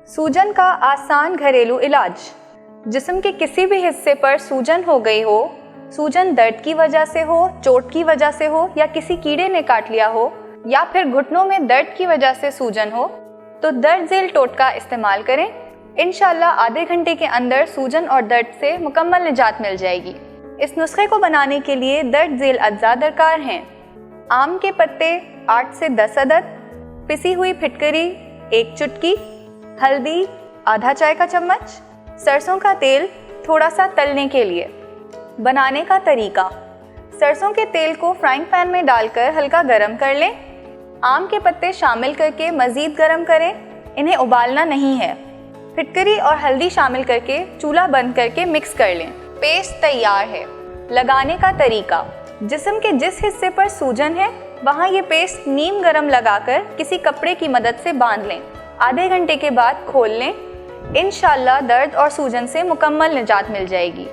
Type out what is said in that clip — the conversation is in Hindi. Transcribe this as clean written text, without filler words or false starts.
सूजन का आसान घरेलू इलाज। जिस्म के किसी भी हिस्से पर सूजन हो गई हो, सूजन दर्द की वजह से हो, चोट की वजह से हो या किसी कीड़े ने काट लिया हो या फिर घुटनों में दर्द की वजह से सूजन हो, तो दर्द झेल टोटका इस्तेमाल करें। इंशाल्लाह आधे घंटे के अंदर सूजन और दर्द से मुकम्मल निजात मिल जाएगी। इस नुस्खे को बनाने के लिए दर्द झेल अज्जा दरकार हैं। आम के पत्ते 8 से 10 अदद, पिसी हुई फिटकरी 1 चुटकी, हल्दी आधा चाय का चम्मच, सरसों का तेल थोड़ा सा तलने के लिए। बनाने का तरीका, सरसों के तेल को फ्राइंग पैन में डालकर हल्का गरम कर लें। आम के पत्ते शामिल करके मज़ीद गरम करें, इन्हें उबालना नहीं है। फिटकरी और हल्दी शामिल करके चूल्हा बंद करके मिक्स कर लें। पेस्ट तैयार है। लगाने का तरीका, जिस्म के जिस हिस्से पर सूजन है वहाँ ये पेस्ट नीम गरम लगाकर किसी कपड़े की मदद से बांध लें। आधे घंटे के बाद खोल लें। इंशाल्लाह दर्द और सूजन से मुकम्मल निजात मिल जाएगी।